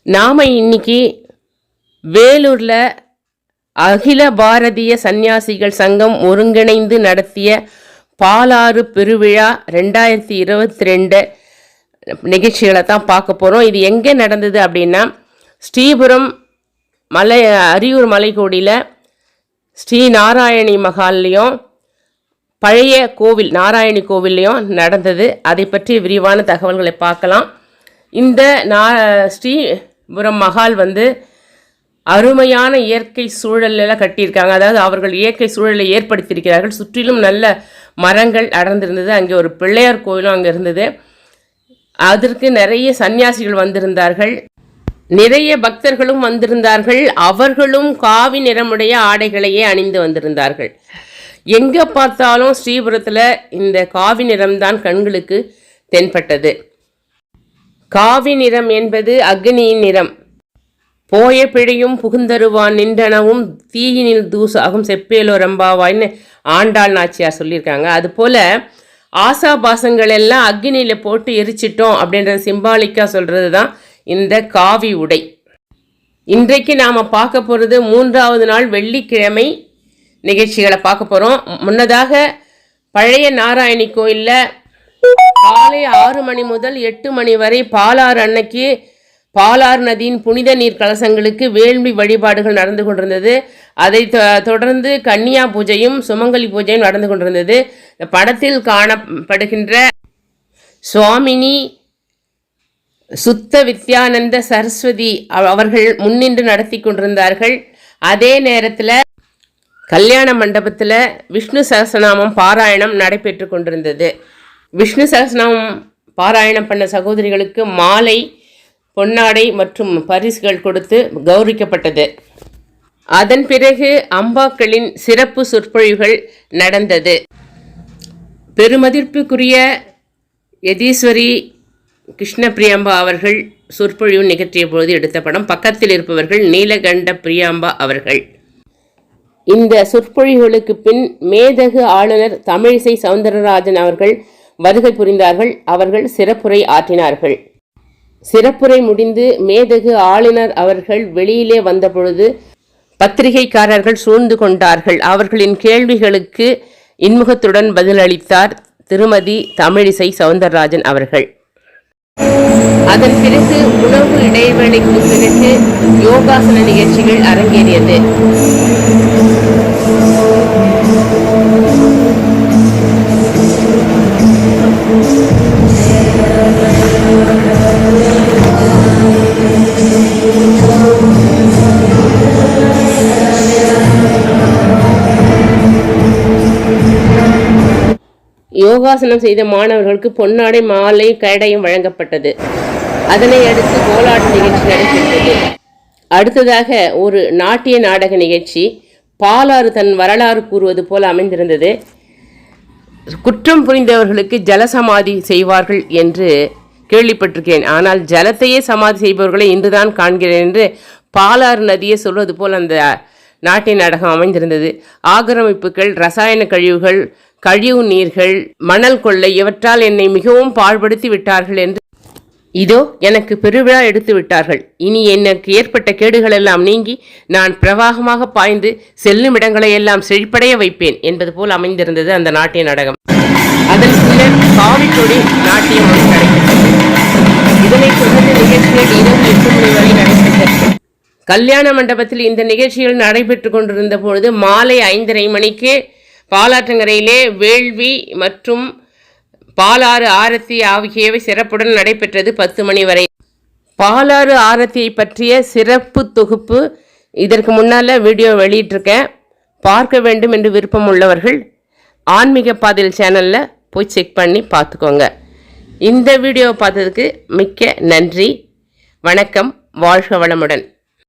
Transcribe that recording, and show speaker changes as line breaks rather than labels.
நாம இன்னைக்கு வேலூரில் அகில பாரதிய சன்னியாசிகள் சங்கம் ஒருங்கிணைந்து நடத்திய பாலாறு பெருவிழா 2022 நிகழ்ச்சிகளை தான் பார்க்க போகிறோம். இது எங்கே நடந்தது அப்படின்னா, ஸ்ரீபுரம் அரியூர் மலைக்கோடியில் ஸ்ரீ நாராயணி மகால்லையும் பழைய கோவில் நாராயணி கோவில்லையும் நடந்தது. அதை பற்றி விரிவான தகவல்களை பார்க்கலாம். இந்த ஸ்ரீபுரம் மகால் அருமையான இயற்கை சூழலில் கட்டியிருக்காங்க. அதாவது அவர்கள் இயற்கை சூழலை ஏற்படுத்தியிருக்கிறார்கள். சுற்றிலும் நல்ல மரங்கள் அடர்ந்திருந்தது. அங்கே ஒரு பிள்ளையார் கோயிலும் அங்கே இருந்தது. அதற்கு நிறைய சன்னியாசிகள் வந்திருந்தார்கள், நிறைய பக்தர்களும் வந்திருந்தார்கள். அவர்களும் காவி நிறமுடைய ஆடைகளையே அணிந்து வந்திருந்தார்கள். எங்கே பார்த்தாலும் ஸ்ரீபுரத்தில் இந்த காவி நிறம்தான் கண்களுக்கு தென்பட்டது. காவி நிறம் என்பது அக்னியின் நிறம். போய பிழையும் புகுந்தருவான் நின்றனவும் தீயினில் தூசாகும் செப்பேலோ ரம்பாவாய்ன்னு ஆண்டாள் நாச்சியார் சொல்லியிருக்காங்க. அதுபோல் ஆசாபாசங்கள் எல்லாம் அக்னியில் போட்டு எரிச்சிட்டோம் அப்படின்றத சிம்பாலிக்காக சொல்கிறது தான் இந்த காவி உடை. இன்றைக்கு நாம் பார்க்க போகிறது 3வது நாள் வெள்ளிக்கிழமை நிகழ்ச்சிகளை பார்க்க போகிறோம். முன்னதாக பழைய நாராயணி கோயிலில் காலை 6 மணி முதல் 8 மணி வரை பாலாறு அன்னைக்கு பாலாறு நதியின் புனித நீர் கலசங்களுக்கு வேள்வி வழிபாடுகள் நடந்து கொண்டிருந்தது. அதை தொடர்ந்து கன்னியா பூஜையும் சுமங்கலி பூஜையும் நடந்து கொண்டிருந்தது. படத்தில் காணப்படுகின்ற சுவாமினி சுத்த வித்யானந்த சரஸ்வதி அவர்கள் முன்னின்று நடத்தி கொண்டிருந்தார்கள். அதே நேரத்தில் கல்யாண மண்டபத்தில் விஷ்ணு சகஸ்ரநாமம் பாராயணம் நடைபெற்று கொண்டிருந்தது. விஷ்ணு சகஸ்ரநாமம் பாராயணம் பண்ண சகோதரிகளுக்கு மாலை, பொன்னாடை மற்றும் பரிசுகள் கொடுத்து கௌரவிக்கப்பட்டது. அதன் பிறகு அம்பாக்களின் சிறப்பு சொற்பொழிவுகள் நடந்தது. பெருமதிப்பிற்குரிய யதீஸ்வரி கிருஷ்ண பிரியாம்பா அவர்கள் சொற்பொழிவு நிகழ்த்திய பொழுது எடுத்த படம். பக்கத்தில் இருப்பவர்கள் நீலகண்ட பிரியாம்பா அவர்கள். இந்த சொற்பொழிவுகளுக்கு பின் மேதகு ஆளுநர் தமிழிசை சவுந்தரராஜன் அவர்கள் வருகை புரிந்தார்கள். அவர்கள் சிறப்புரை ஆற்றினார்கள். சிறப்புரை முடிந்து மேதகு ஆளுநர் அவர்கள் வெளியிலே வந்தபொழுது பத்திரிகைக்காரர்கள் சூழ்ந்து கொண்டார்கள். அவர்களின் கேள்விகளுக்கு இன்முகத்துடன் பதிலளித்தார் திருமதி தமிழிசை சவுந்தரராஜன் அவர்கள். அதன் பிறகு உணவு இடைவெளிக்கு பிறகு யோகாசன நிகழ்ச்சிகள் அரங்கேறியது. யோகாசனம் செய்த மாணவர்களுக்கு பொன்னாடை, மாலை, கைடையும் வழங்கப்பட்டது. அதனை அடுத்து கோலாட்ட நிகழ்ச்சி நடைபெற்றது. அடுத்ததாக ஒரு நாட்டிய நாடக நிகழ்ச்சி. பாலாறு தன் வரலாறு கூறுவது போல அமைந்திருந்தது. குற்றம் புரிந்தவர்களுக்கு ஜலசமாதி செய்வார்கள் என்று கேள்விப்பட்டிருக்கிறேன். ஆனால் ஜலத்தையே சமாதி செய்பவர்களை இன்றுதான் காண்கிறேன் என்று பாலாறு நதியை சொல்வது போல் அந்த நாட்டிய நாடகம் அமைந்திருந்தது. ஆக்கிரமிப்புகள், ரசாயன கழிவுகள், கழிவு நீர்கள், மணல் கொள்ளை இவற்றால் என்னை மிகவும் பாழ்படுத்தி விட்டார்கள் என்று இதோ எனக்கு பெருவிழா எடுத்து விட்டார்கள். இனி எனக்கு ஏற்பட்ட கேடுகள் எல்லாம் நீங்கி நான் பிரவாகமாக பாய்ந்து செல்லும் இடங்களை எல்லாம் செழிப்படைய வைப்பேன் என்பது போல் அமைந்திருந்தது அந்த நாட்டிய நாடகம். அதன் பின்னர் காவிக்கொடி நாட்டியம் நடைபெற்றது. இதனை தொடர்ந்து நிகழ்ச்சிகள் இரவு 8 மணி வரை நடைபெற்றது. கல்யாண மண்டபத்தில் இந்த நிகழ்ச்சிகள் நடைபெற்று கொண்டிருந்த பொழுது மாலை 5:30 மணிக்கு பாலாற்றங்கரையிலே வேள்வி மற்றும் பாலாறு ஆரத்தி ஆகியவை சிறப்புடன் நடைபெற்றது 10 மணி வரை. பாலாறு ஆரத்தியை பற்றிய சிறப்பு தொகுப்பு இதற்கு முன்னால் வீடியோ வெளியிட்டிருக்கேன். பார்க்க வேண்டும் என்று விருப்பம் உள்ளவர்கள் ஆன்மீக பாதையில் சேனலில் போய் செக் பண்ணி பார்த்துக்கோங்க. இந்த வீடியோவை பார்த்ததுக்கு மிக்க நன்றி. வணக்கம். வாழ்க வளமுடன்.